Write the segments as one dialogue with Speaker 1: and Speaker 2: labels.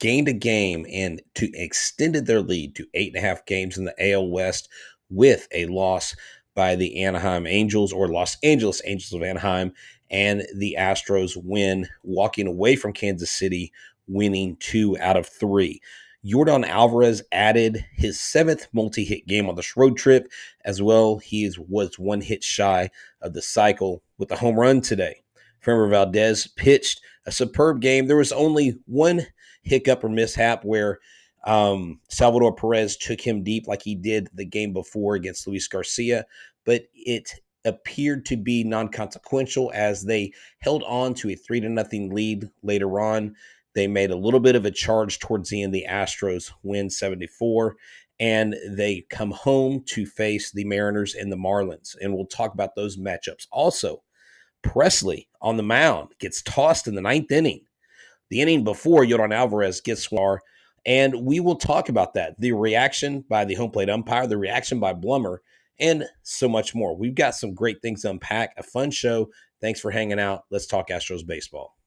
Speaker 1: gained a game and extended their lead to 8.5 games in the AL West with a loss by the Anaheim Angels, or Los Angeles Angels of Anaheim, and the Astros win, walking away from Kansas City, winning 2 out of 3. Yordan Alvarez added his 7th multi-hit game on this road trip. As well, he was 1 hit shy of the cycle with a home run today. Framber Valdez pitched a superb game. There was only one hiccup or mishap where Salvador Perez took him deep like he did the game before against Luis Garcia, but it appeared to be non-consequential as they held on to a 3-0 lead later on. They made a little bit of a charge towards the end. The Astros win 74, and they come home to face the Mariners and the Marlins, and we'll talk about those matchups. Also, Presley on the mound gets tossed in the 9th inning. The inning before Yordan Alvarez gets swar, and we will talk about that. The reaction by the home plate umpire, the reaction by Blummer, and so much more. We've got some great things to unpack. A fun show. Thanks for hanging out. Let's talk Astros baseball.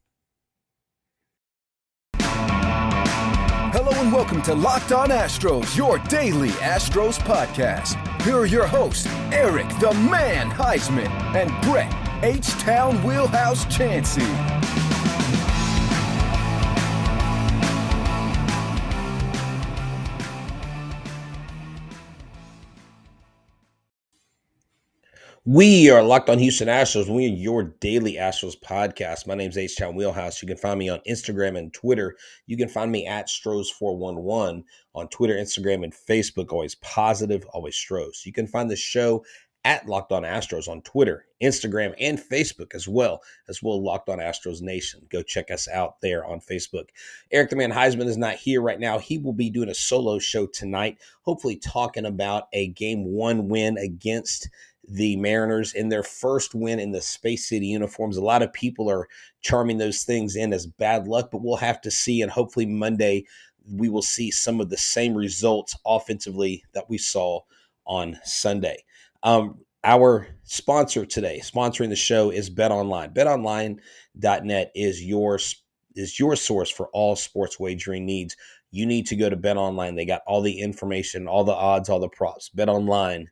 Speaker 2: Hello and welcome to Locked On Astros, your daily Astros podcast. Here are your hosts, Eric the Man Huysman and Brett Htown Wheelhouse Chancey.
Speaker 1: We are Locked On Houston Astros. We are your daily Astros podcast. My name is Htown Wheelhouse. You can find me on Instagram and Twitter. You can find me at Stros411 on Twitter, Instagram, and Facebook. Always positive, always Stros. You can find the show at Locked On Astros on Twitter, Instagram, and Facebook as well Locked On Astros Nation. Go check us out there on Facebook. Eric the Man Huysman is not here right now. He will be doing a solo show tonight, hopefully talking about a Game 1 win against the Mariners in their first win in the Space City uniforms. A lot of people are charming those things in as bad luck, but we'll have to see. And hopefully Monday we will see some of the same results offensively that we saw on Sunday. Our sponsor today, sponsoring the show, is BetOnline. BetOnline.net is your source for all sports wagering needs. You need to go to BetOnline. They got all the information, all the odds, all the props. BetOnline,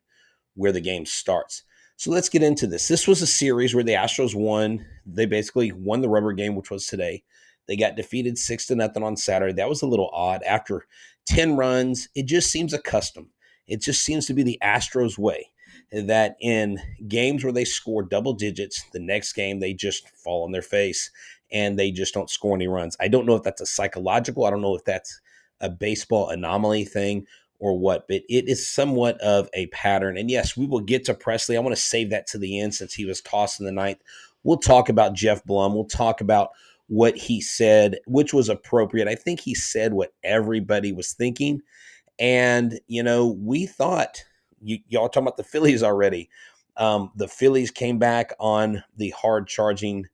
Speaker 1: where the game starts. So let's get into this. This was a series where the Astros won. They basically won the rubber game, which was today. They got defeated 6-0 on Saturday. That was a little odd. After 10 runs, it just seems a custom. It just seems to be the Astros way, that in games where they score double digits, the next game they just fall on their face and they just don't score any runs. I don't know if that's a psychological, I don't know if that's a baseball anomaly thing or what, but it is somewhat of a pattern. And yes, we will get to Presley. I want to save that to the end since he was tossed in the 9th. We'll talk about Jeff Blum. We'll talk about what he said, which was appropriate. I think he said what everybody was thinking. And, we thought, y'all talking about the Phillies already. The Phillies came back on the hard-charging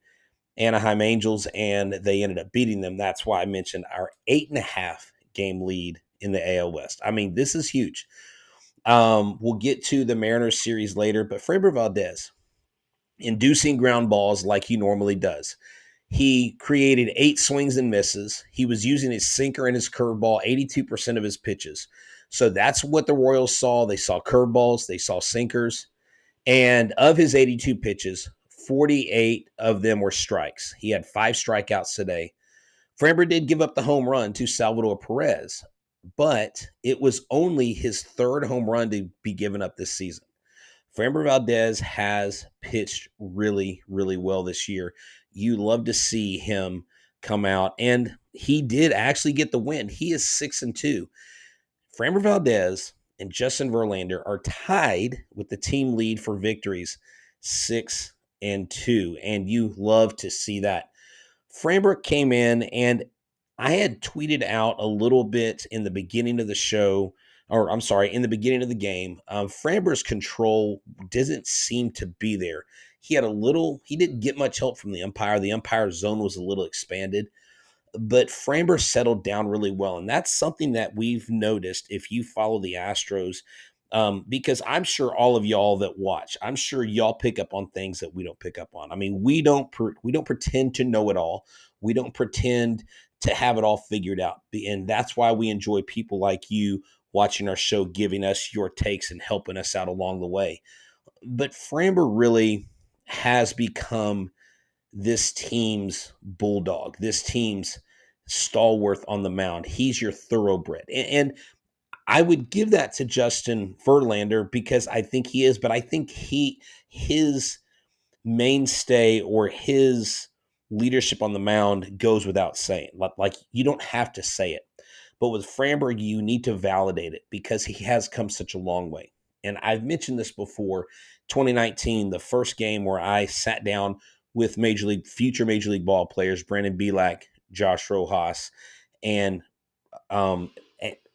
Speaker 1: Anaheim Angels, and they ended up beating them. That's why I mentioned our 8.5 game lead in the AL West. I mean, this is huge. We'll get to the Mariners series later, but Framber Valdez, inducing ground balls like he normally does. He created 8 swings and misses. He was using his sinker and his curveball 82% of his pitches. So that's what the Royals saw. They saw curveballs, they saw sinkers. And of his 82 pitches, 48 of them were strikes. He had 5 strikeouts today. Framber did give up the home run to Salvador Perez, but it was only his 3rd home run to be given up this season. Framber Valdez has pitched really, really well this year. You love to see him come out, and he did actually get the win. He is 6-2. Framber Valdez and Justin Verlander are tied with the team lead for victories, 6-2, and you love to see that. Framber came in, and I had tweeted out a little bit in the beginning of the show, in the beginning of the game. Framber's control doesn't seem to be there. He didn't get much help from the umpire. The umpire zone was a little expanded, but Framber settled down really well. And that's something that we've noticed if you follow the Astros, because I'm sure all of y'all that watch, I'm sure y'all pick up on things that we don't pick up on. I mean, we don't pretend to know it all. We don't pretend to have it all figured out. And that's why we enjoy people like you watching our show, giving us your takes and helping us out along the way. But Framber really has become this team's bulldog, this team's stalwart on the mound. He's your thoroughbred. And I would give that to Justin Verlander because I think he is, but I think his mainstay or his leadership on the mound goes without saying. Like you don't have to say it. But with Framber, you need to validate it because he has come such a long way. And I've mentioned this before, 2019, the first game where I sat down with future Major League ball players, Brandon Belak, Josh Rojas, and um,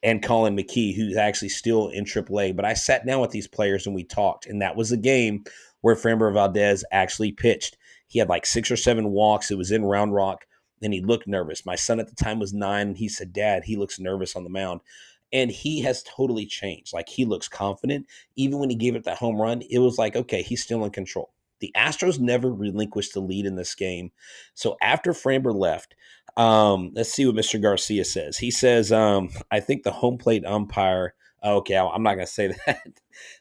Speaker 1: and Colin McKee, who's actually still in AAA. But I sat down with these players and we talked, and that was a game where Framber Valdez actually pitched. He had like 6 or 7 walks. It was in Round Rock, and he looked nervous. My son at the time was 9, and he said, "Dad, he looks nervous on the mound." And he has totally changed. Like, he looks confident. Even when he gave it that home run, it was like, okay, he's still in control. The Astros never relinquished the lead in this game. So after Framber left, let's see what Mr. Garcia says. He says, I think the home plate umpire. Okay, I'm not going to say that.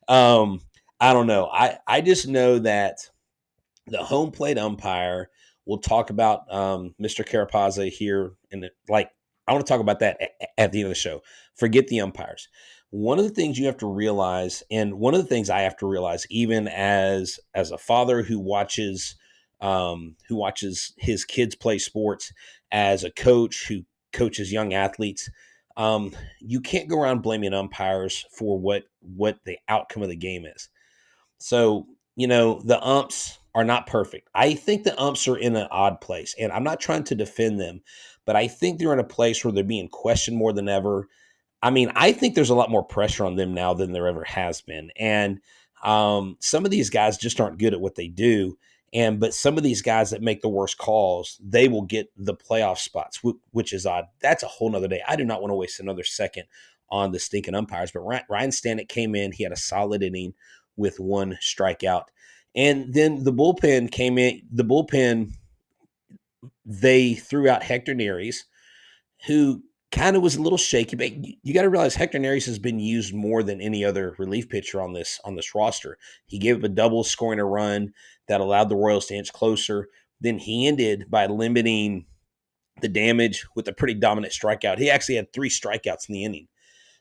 Speaker 1: I don't know. I just know that the home plate umpire. We'll talk about Mr. Carapazza here, and I want to talk about that at the end of the show. Forget the umpires. One of the things you have to realize, and one of the things I have to realize, even as a father who watches his kids play sports, as a coach who coaches young athletes, you can't go around blaming umpires for what the outcome of the game is. So, the umps are not perfect. I think the umps are in an odd place, and I'm not trying to defend them, but I think they're in a place where they're being questioned more than ever. I mean, I think there's a lot more pressure on them now than there ever has been. And some of these guys just aren't good at what they do. But some of these guys that make the worst calls, they will get the playoff spots, which is odd. That's a whole nother day. I do not want to waste another second on the stinking umpires. But Ryan Stanek came in. He had a solid inning with 1 strikeout. And then the bullpen came in. The bullpen, they threw out Hector Neris, who kind of was a little shaky. But you got to realize Hector Neris has been used more than any other relief pitcher on this roster. He gave up a double, scoring a run that allowed the Royals to inch closer. Then he ended by limiting the damage with a pretty dominant strikeout. He actually had 3 strikeouts in the inning.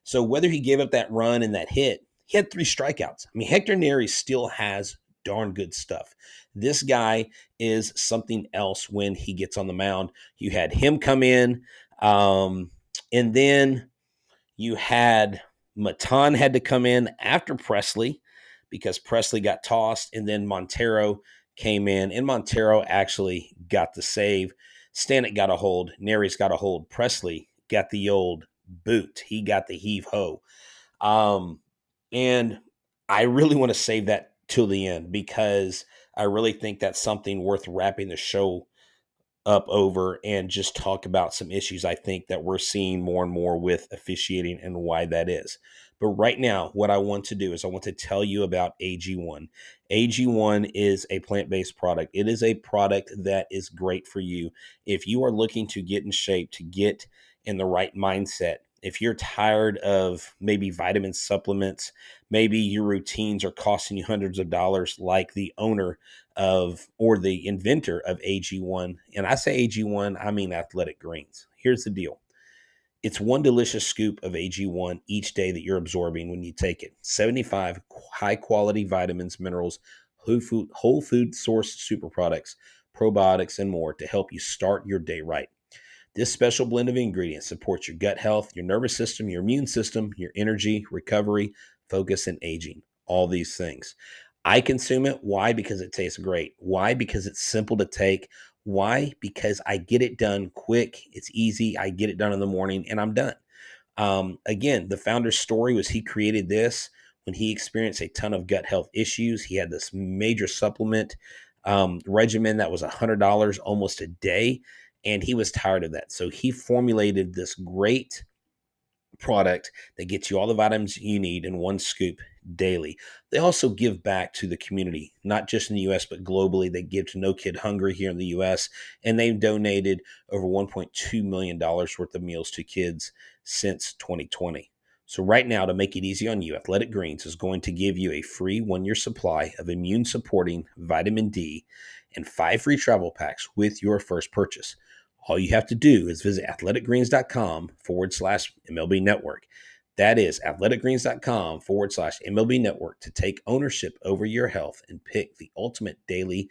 Speaker 1: So whether he gave up that run and that hit, he had 3 strikeouts. I mean, Hector Neris still has darn good stuff. This guy is something else when he gets on the mound. You had him come in, and then you had Matan had to come in after Presley because Presley got tossed, and then Montero came in, and Montero actually got the save. Stanek got a hold. Neris got a hold. Presley got the old boot. He got the heave-ho. And I really want to save that till the end because I really think that's something worth wrapping the show up over and just talk about some issues I think that we're seeing more and more with officiating and why that is. But right now, what I want to do is I want to tell you about AG1. AG1 is a plant-based product. It is a product that is great for you. If you are looking to get in shape, to get in the right mindset, if you're tired of maybe vitamin supplements, maybe your routines are costing you hundreds of dollars like the owner of or the inventor of AG1. And I say AG1, I mean Athletic Greens. Here's the deal. It's 1 delicious scoop of AG1 each day that you're absorbing when you take it. 75 high-quality vitamins, minerals, whole food source super products, probiotics, and more to help you start your day right. This special blend of ingredients supports your gut health, your nervous system, your immune system, your energy, recovery, focus, and aging. All these things. I consume it. Why? Because it tastes great. Why? Because it's simple to take. Why? Because I get it done quick. It's easy. I get it done in the morning and I'm done. Again, the founder's story was he created this when he experienced a ton of gut health issues. He had this major supplement regimen that was $100 almost a day. And he was tired of that. So he formulated this great product that gets you all the vitamins you need in one scoop daily. They also give back to the community, not just in the U.S., but globally. They give to No Kid Hungry here in the U.S., and they've donated over $1.2 million worth of meals to kids since 2020. So right now, to make it easy on you, Athletic Greens is going to give you a free 1-year supply of immune-supporting vitamin D and 5 free travel packs with your first purchase. All you have to do is visit athleticgreens.com/MLB network. That is athleticgreens.com/MLB network to take ownership over your health and pick the ultimate daily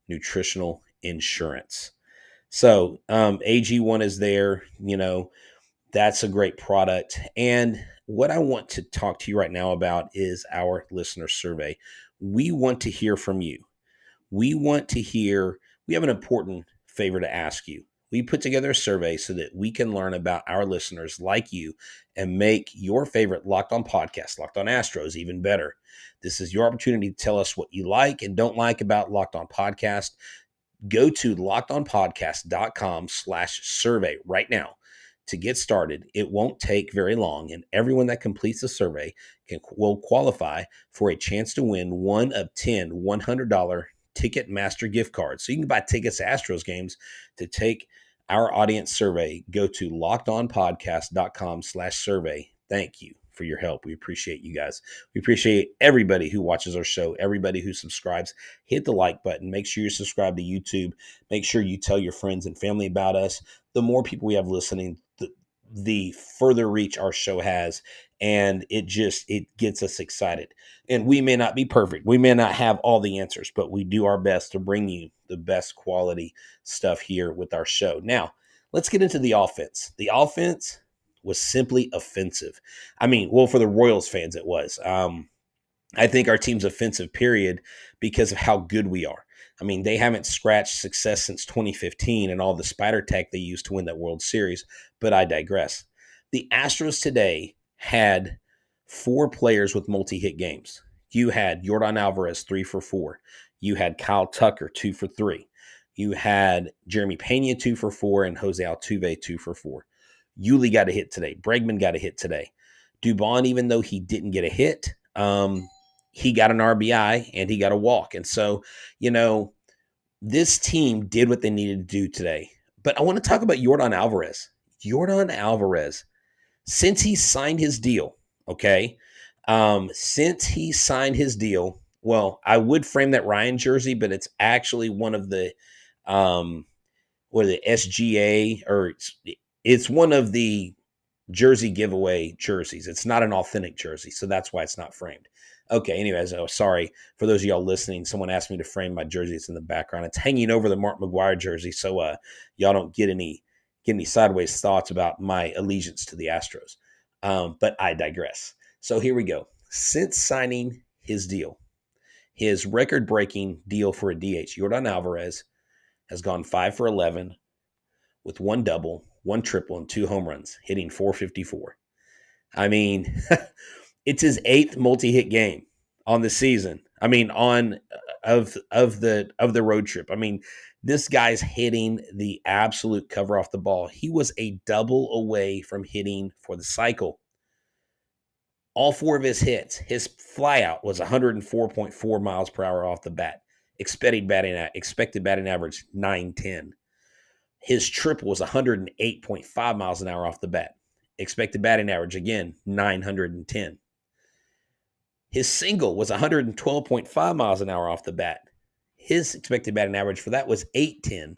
Speaker 1: nutritional insurance. So AG1 is there. That's a great product. And what I want to talk to you right now about is our listener survey. We want to hear from you. We have an important favor to ask you. We put together a survey so that we can learn about our listeners like you and make your favorite Locked On podcast, Locked On Astros, even better. This is your opportunity to tell us what you like and don't like about Locked On Podcast. Go to lockedonpodcast.com/survey right now to get started. It won't take very long, and everyone that completes the survey will qualify for a chance to win one of 10 $100 Ticketmaster gift cards. So you can buy tickets to Astros games. To take our audience survey, go to lockedonpodcast.com/survey. Thank you for your help. We appreciate you guys. We appreciate everybody who watches our show, everybody who subscribes. Hit the like button. Make sure you subscribe to YouTube. Make sure you tell your friends and family about us. The more people we have listening, the further reach our show has, and it gets us excited. And we may not be perfect. We may not have all the answers, but we do our best to bring you the best quality stuff here with our show. Now, let's get into the offense. The offense was simply offensive. For the Royals fans, it was. I think our team's offensive, period, because of how good we are. They haven't scratched success since 2015 and all the spider tech they used to win that World Series, but I digress. The Astros today had 4 players with multi-hit games. You had Yordan Alvarez, 3 for 4. You had Kyle Tucker, 2 for 3. You had Jeremy Pena, 2 for 4, and Jose Altuve, 2 for 4. Yuli got a hit today. Bregman got a hit today. Dubon, even though he didn't get a hit, he got an RBI and he got a walk. And so, this team did what they needed to do today. But I want to talk about Yordan Alvarez. Yordan Alvarez, since he signed his deal, well, I would frame that Ryan jersey, but it's actually one of the SGA, or it's one of the jersey giveaway jerseys. It's not an authentic jersey, so that's why it's not framed. Okay, anyways, sorry for those of y'all listening. Someone asked me to frame my jersey. It's in the background. It's hanging over the Mark McGwire jersey, so y'all don't get any sideways thoughts about my allegiance to the Astros. But I digress. So here we go. Since signing his deal, his record-breaking deal for a DH, Yordan Alvarez has gone 5 for 11 with 1 double, 1 triple, and 2 home runs, hitting .454. It's his 8th multi-hit game on the season. Of the road trip. This guy's hitting the absolute cover off the ball. He was a double away from hitting for the cycle. All 4 of his hits, his flyout was 104.4 miles per hour off the bat. Expected batting average 910. His triple was 108.5 miles an hour off the bat. Expected batting average, again, 910. His single was 112.5 miles an hour off the bat. His expected batting average for that was 810.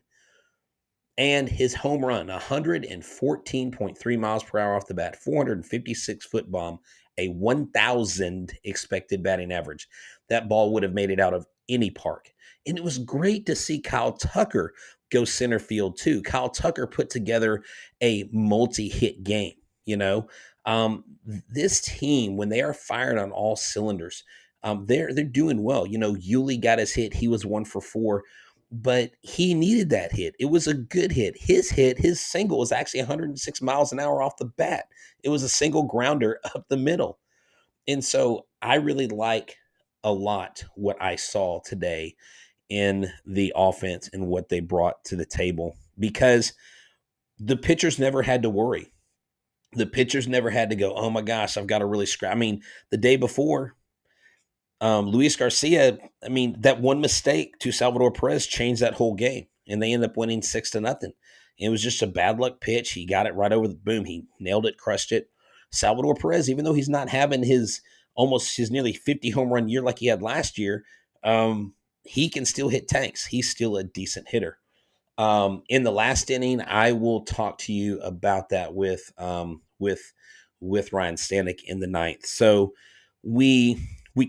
Speaker 1: And his home run, 114.3 miles per hour off the bat, 456-foot bomb, a 1,000 expected batting average. That ball would have made it out of any park. And it was great to see Kyle Tucker go center field too. Kyle Tucker put together a multi-hit game, This team, when they are firing on all cylinders, they're doing well. Yuli got his hit. He was 1 for 4, but he needed that hit. It was a good hit. His single was actually 106 miles an hour off the bat. It was a single grounder up the middle. And so I really like a lot what I saw today in the offense and what they brought to the table, because the pitchers never had to worry. The pitchers never had to go, oh my gosh, I've got to really scrap. I mean, the day before, Luis Garcia, I mean, that one mistake to Salvador Perez changed that whole game, and they end up winning 6-0. It was just a bad luck pitch. He got it right over the boom. He nailed it, crushed it. Salvador Perez, even though he's not having his nearly 50 home run year like he had last year, he can still hit tanks. He's still a decent hitter. In the last inning, I will talk to you about that with Ryan Stanek in the ninth. So we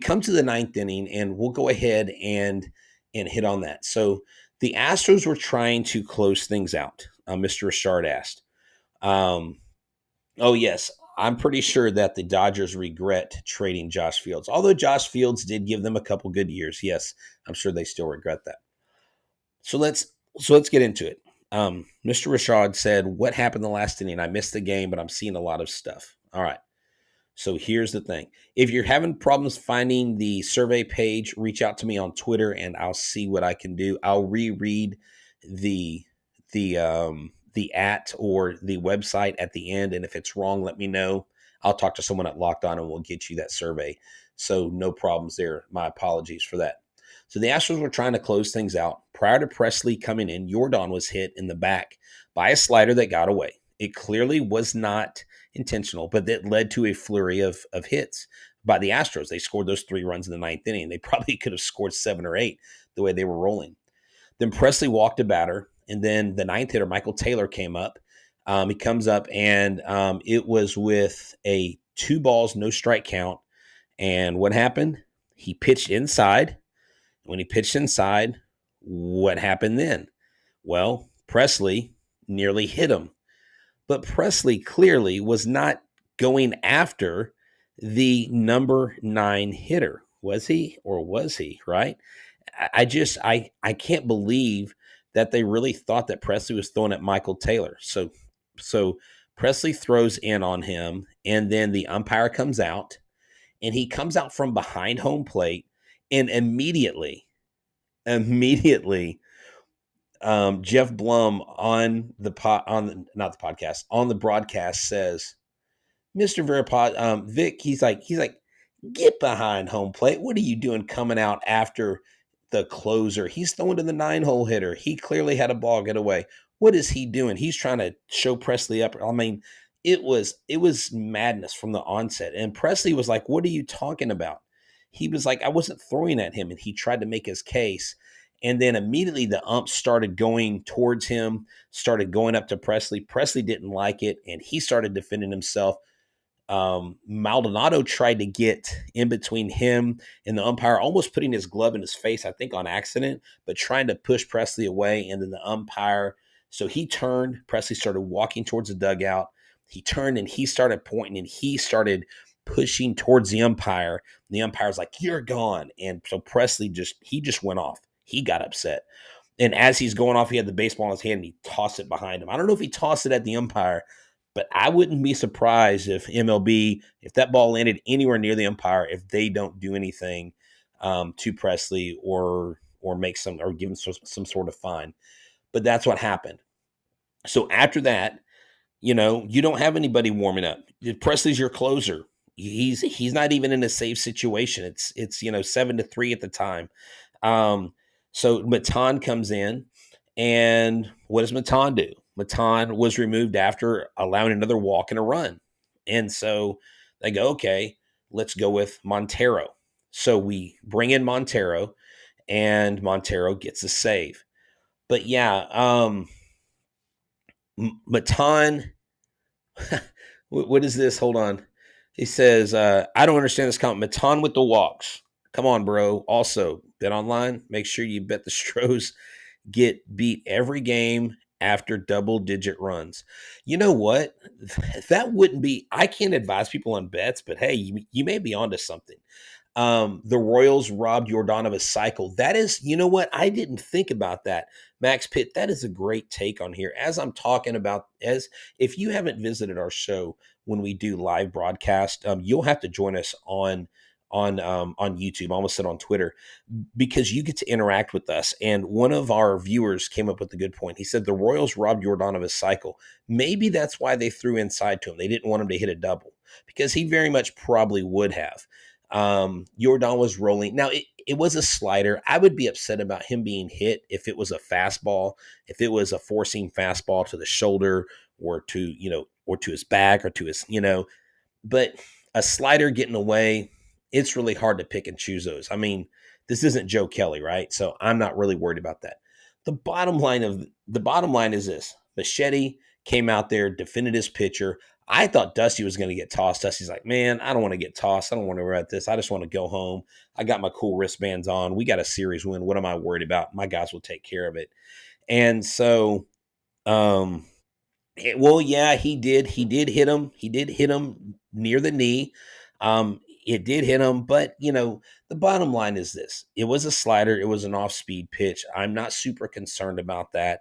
Speaker 1: come to the ninth inning, and we'll go ahead and hit on that. So the Astros were trying to close things out. Mr. Richard asked, "Oh yes, I'm pretty sure that the Dodgers regret trading Josh Fields. Although Josh Fields did give them a couple good years, yes, I'm sure they still regret that." So let's get into it. Mr. Richard said, "What happened the last inning? I missed the game, but I'm seeing a lot of stuff." All right. So here's the thing. If you're having problems finding the survey page, reach out to me on Twitter and I'll see what I can do. I'll reread the at or the website at the end. And if it's wrong, let me know. I'll talk to someone at Locked On and we'll get you that survey. So no problems there. My apologies for that. So the Astros were trying to close things out. Prior to Presley coming in, Yordan was hit in the back by a slider that got away. It clearly was not intentional, but that led to a flurry of hits by the Astros. They scored those 3 runs in the ninth inning. They probably could have scored 7 or 8 the way they were rolling. Then Presley walked a batter, and then the ninth hitter, Michael Taylor, came up. He comes up, and it was with a 2 balls, no strike count. And what happened? He pitched inside. When he pitched inside, what happened then? Well, Presley nearly hit him. But Presley clearly was not going after the number 9 hitter. Was he or was he, right? I can't believe that they really thought that Presley was throwing at Michael Taylor. So Presley throws in on him, and then the umpire comes out, and he comes out from behind home plate, and immediately, Jeff Blum on the broadcast says, "Mr. Verapod, Vic, he's like, get behind home plate. What are you doing coming out after the closer? He's throwing to the 9-hole hitter. He clearly had a ball get away. What is he doing? He's trying to show Presley up." I mean, it was madness from the onset. And Presley was like, "What are you talking about?" He was like, "I wasn't throwing at him," and he tried to make his case. And then immediately the ump started going towards him, started going up to Presley. Presley didn't like it, and he started defending himself. Maldonado tried to get in between him and the umpire, almost putting his glove in his face, I think on accident, but trying to push Presley away. And then the umpire, so he turned. Presley started walking towards the dugout. He turned and he started pointing and he started pushing towards the umpire. The umpire's like, "You're gone." And so Presley just went off. He got upset. And as he's going off, he had the baseball in his hand and he tossed it behind him. I don't know if he tossed it at the umpire, but I wouldn't be surprised if MLB, if that ball landed anywhere near the umpire, if they don't do anything to Presley or make some or give him some sort of fine. But that's what happened. So after that, you don't have anybody warming up. Presley's your closer. He's not even in a safe situation. It's 7-3 at the time. So Matan comes in, and what does Matan do? Matan was removed after allowing another walk and a run. And so they go, okay, let's go with Montero. So we bring in Montero, and Montero gets a save. But yeah, Matan, what is this? Hold on. He says, I don't understand this comment. Matan with the walks. Come on, bro. Also, bet online. Make sure you bet the Stros get beat every game after double-digit runs. You know what? That wouldn't be – I can't advise people on bets, but, hey, you may be onto something. The Royals robbed Yordan of a cycle. That is – you know what? I didn't think about that. Max Pitt, that is a great take on here. As I'm talking about – if you haven't visited our show when we do live broadcast, you'll have to join us on on YouTube. I almost said on Twitter, because you get to interact with us. And one of our viewers came up with a good point. He said the Royals robbed Yordan of his cycle. Maybe that's why they threw inside to him. They didn't want him to hit a double, because he very much probably would have. Yordan was rolling. Now, it was a slider. I would be upset about him being hit if it was a fastball, if it was a four-seam fastball to the shoulder or to his back or to his, but a slider getting away, it's really hard to pick and choose those. I mean, this isn't Joe Kelly, right? So I'm not really worried about that. The bottom line is this: Machete came out there, defended his pitcher. I thought Dusty was going to get tossed. Dusty's like, man, I don't want to get tossed. I don't want to worry about this. I just want to go home. I got my cool wristbands on. We got a series win. What am I worried about? My guys will take care of it. And so, yeah, he did. He did hit him. He did hit him near the knee. It did hit him, but the bottom line is this: it was a slider. It was an off-speed pitch. I'm not super concerned about that.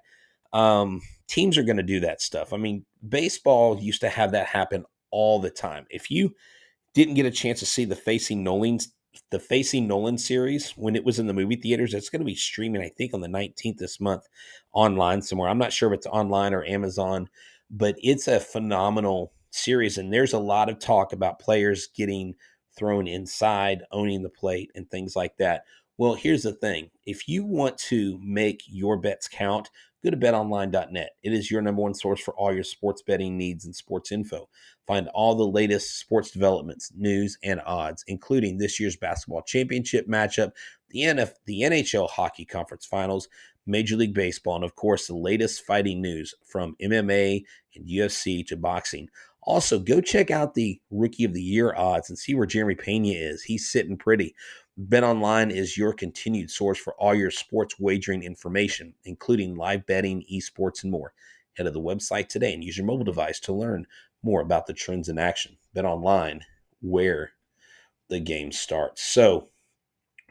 Speaker 1: Teams are going to do that stuff. I mean, baseball used to have that happen all the time. If you didn't get a chance to see the Facing Nolan series when it was in the movie theaters, it's going to be streaming, I think, on the 19th this month online somewhere. I'm not sure if it's online or Amazon, but it's a phenomenal series. And there's a lot of talk about players getting thrown inside, owning the plate, and things like that. Well, here's the thing. If you want to make your bets count, go to betonline.net. It is your number one source for all your sports betting needs and sports info. Find all the latest sports developments, news, and odds, including this year's basketball championship matchup, the NHL Hockey Conference Finals, Major League Baseball, and of course, the latest fighting news from MMA and UFC to boxing. Also, go check out the Rookie of the Year odds and see where Jeremy Pena is. He's sitting pretty. BetOnline is your continued source for all your sports wagering information, including live betting, esports, and more. Head to the website today and use your mobile device to learn more about the trends in action. BetOnline, where the game starts. So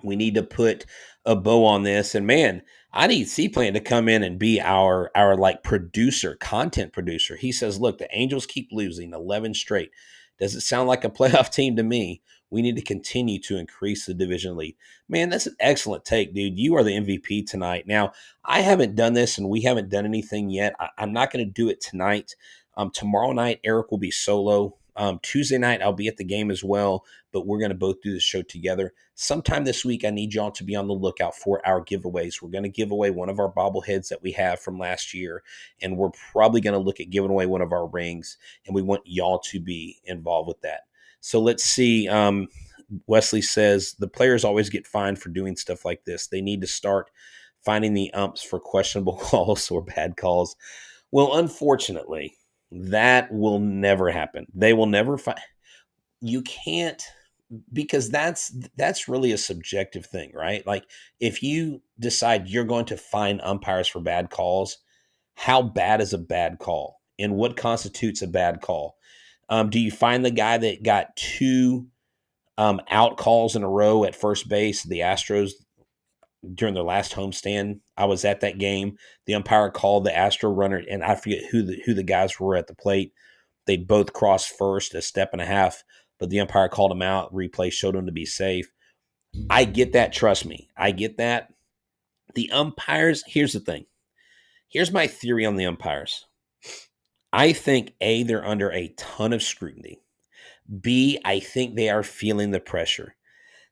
Speaker 1: we need to put a bow on this. And man, I need C-Plan to come in and be our like producer, content producer. He says, look, the Angels keep losing 11 straight. Does it sound like a playoff team to me? We need to continue to increase the division lead. Man, that's an excellent take, dude. You are the MVP tonight. Now, I haven't done this and we haven't done anything yet. I'm not going to do it tonight. Tomorrow night, Eric will be solo. Tuesday night, I'll be at the game as well, but we're going to both do the show together. Sometime this week, I need y'all to be on the lookout for our giveaways. We're going to give away one of our bobbleheads that we have from last year, and we're probably going to look at giving away one of our rings, and we want y'all to be involved with that. So let's see. Wesley says the players always get fined for doing stuff like this. They need to start finding the umps for questionable calls or bad calls. Well, unfortunately, that will never happen. They will never find. You can't, because that's really a subjective thing, right? Like if you decide you're going to fine umpires for bad calls, how bad is a bad call and what constitutes a bad call? Do you find the guy that got two out calls in a row at first base, the Astros, during their last homestand? I was at that game. The umpire called the Astro runner, and I forget who the guys were at the plate. They both crossed first a step and a half, but the umpire called them out. Replay showed them to be safe. I get that. Trust me. I get that. The umpires, here's the thing. Here's my theory on the umpires. I think, A, they're under a ton of scrutiny. B, I think they are feeling the pressure.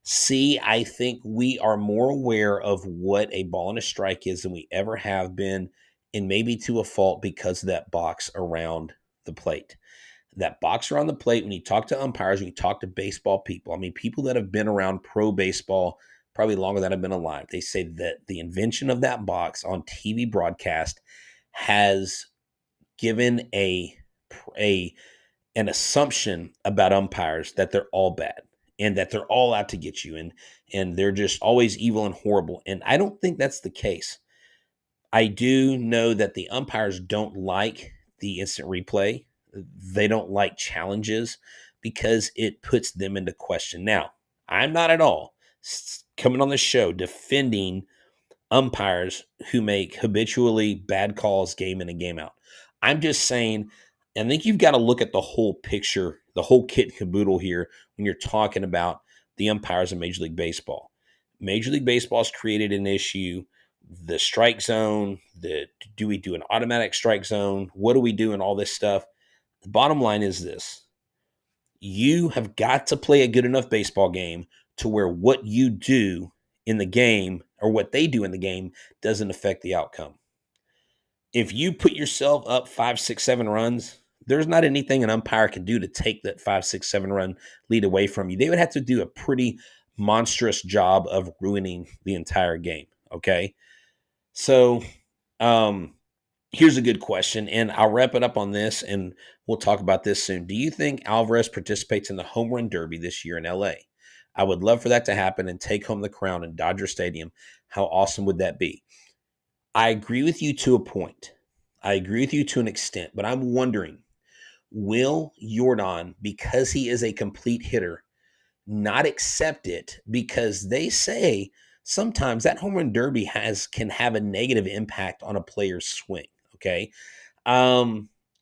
Speaker 1: C, I think we are more aware of what a ball and a strike is than we ever have been, and maybe to a fault because of that box around the plate. That box around the plate, when you talk to umpires, when you talk to baseball people, I mean, people that have been around pro baseball probably longer than I've been alive, they say that the invention of that box on TV broadcast has given an assumption about umpires that they're all bad and that they're all out to get you and they're just always evil and horrible. And I don't think that's the case. I do know that the umpires don't like the instant replay. They don't like challenges because it puts them into question. Now, I'm not at all coming on the show defending umpires who make habitually bad calls game in and game out. I'm just saying, I think you've got to look at the whole picture, the whole kit and caboodle here when you're talking about the umpires in Major League Baseball. Major League Baseball has created an issue, the strike zone, do we do an automatic strike zone? What do we do and all this stuff? The bottom line is this. You have got to play a good enough baseball game to where what you do in the game or what they do in the game doesn't affect the outcome. If you put yourself up 5, 6, 7 runs, there's not anything an umpire can do to take that 5, 6, 7 run lead away from you. They would have to do a pretty monstrous job of ruining the entire game. Okay. So, here's a good question, and I'll wrap it up on this, and we'll talk about this soon. Do you think Alvarez participates in the home run derby this year in LA? I would love for that to happen and take home the crown in Dodger Stadium. How awesome would that be? I agree with you to a point. I agree with you to an extent, but I'm wondering, will Yordan, because he is a complete hitter, not accept it? Because they say sometimes that home run derby can have a negative impact on a player's swing. Okay.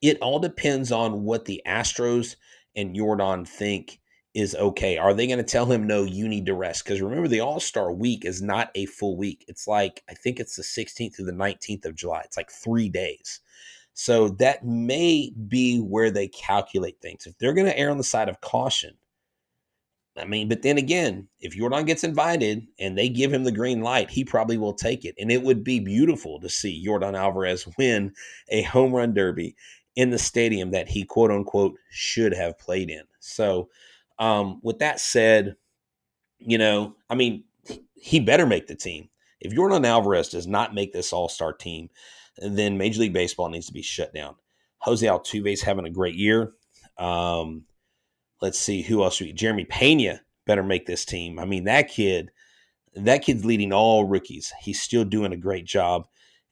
Speaker 1: It all depends on what the Astros and Yordan think is okay. Are they going to tell him, no, you need to rest? Because remember, the All-Star week is not a full week. It's like, I think it's the 16th through the 19th of July. It's like 3 days. So that may be where they calculate things. If they're going to err on the side of caution, I mean, but then again, if Yordan gets invited and they give him the green light, he probably will take it. And it would be beautiful to see Yordan Alvarez win a home run derby in the stadium that he, quote unquote, should have played in. So with that said, I mean, he better make the team. If Yordan Alvarez does not make this all-star team, then Major League Baseball needs to be shut down. Jose Altuve's having a great year. Let's see who else. Jeremy Pena better make this team. I mean, that kid's leading all rookies. He's still doing a great job.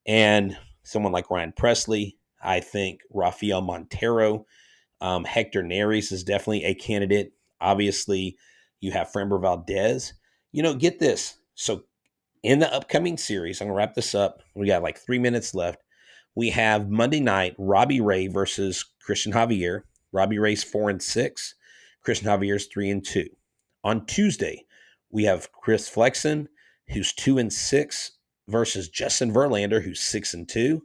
Speaker 1: And someone like Ryan Presley, I think Rafael Montero, Hector Neris is definitely a candidate. Obviously, you have Framber Valdez. Get this. So in the upcoming series, I'm going to wrap this up. We got like 3 minutes left. We have Monday night, Robbie Ray versus Christian Javier. Robbie Ray's 4-6. Christian Javier's 3-2. On Tuesday, we have Chris Flexen, who's 2-6, versus Justin Verlander, who's 6-2.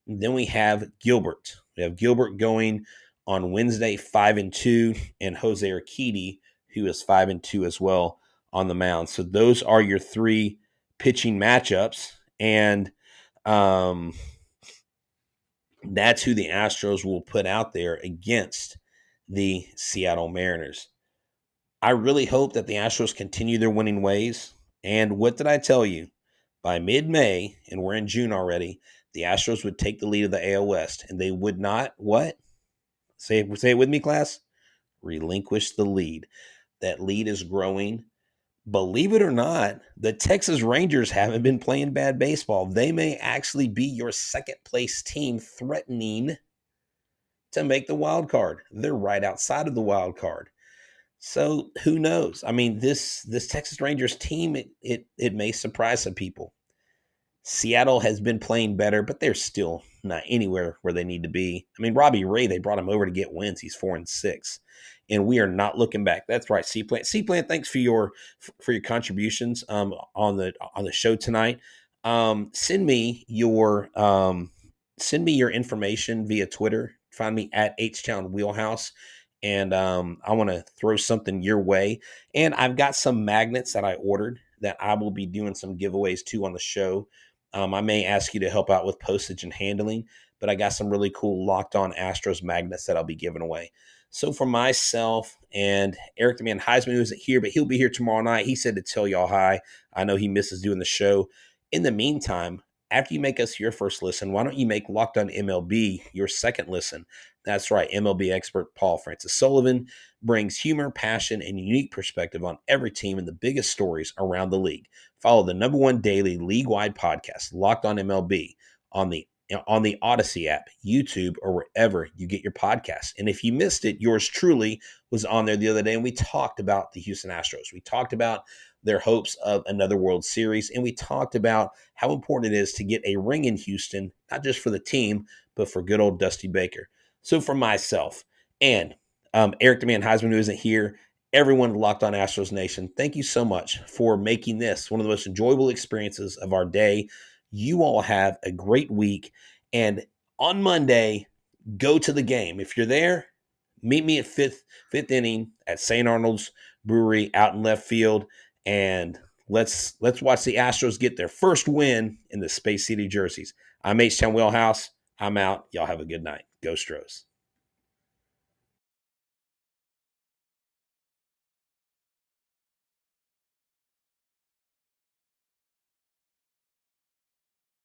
Speaker 1: And then we have Gilbert. We have Gilbert going on Wednesday, 5-2, and Jose Urquidy, who is 5-2 as well on the mound. So those are your 3 pitching matchups, and that's who the Astros will put out there against the Seattle Mariners. I really hope that the Astros continue their winning ways. And what did I tell you? By mid-May, and we're in June already, the Astros would take the lead of the AL West, and they would not, what? Say it with me, class. Relinquish the lead. That lead is growing. Believe it or not, the Texas Rangers haven't been playing bad baseball. They may actually be your second-place team threatening to make the wild card. They're right outside of the wild card. So who knows? I mean, this Texas Rangers team, it may surprise some people. Seattle has been playing better, but they're still not anywhere where they need to be. I mean, Robbie Ray, they brought him over to get wins. He's 4-6. And we are not looking back. That's right, C-Plant. C-Plant, thanks for your contributions on the show tonight. Send me your information via Twitter. Find me at Htown Wheelhouse. And I want to throw something your way. And I've got some magnets that I ordered that I will be doing some giveaways to on the show. I may ask you to help out with postage and handling, but I got some really cool Locked On Astros magnets that I'll be giving away. So for myself and Eric the Man Huysman, who isn't here, but he'll be here tomorrow night. He said to tell y'all hi. I know he misses doing the show. In the meantime, after you make us your first listen, why don't you make Locked On MLB your second listen? That's right. MLB expert Paul Francis Sullivan brings humor, passion, and unique perspective on every team and the biggest stories around the league. Follow the #1 daily league-wide podcast, Locked On MLB, on the Odyssey app, YouTube, or wherever you get your podcasts. And if you missed it, yours truly was on there the other day, and we talked about the Houston Astros. We talked about their hopes of another World Series, and we talked about how important it is to get a ring in Houston, not just for the team, but for good old Dusty Baker. So for myself and Eric the Man Huysman, who isn't here, everyone Locked On Astros Nation, thank you so much for making this one of the most enjoyable experiences of our day. You all have a great week. And on Monday, go to the game. If you're there, meet me at fifth inning at St. Arnold's Brewery out in left field. And let's watch the Astros get their first win in the Space City jerseys. I'm Htown Wheelhouse. I'm out. Y'all have a good night. Go Stros.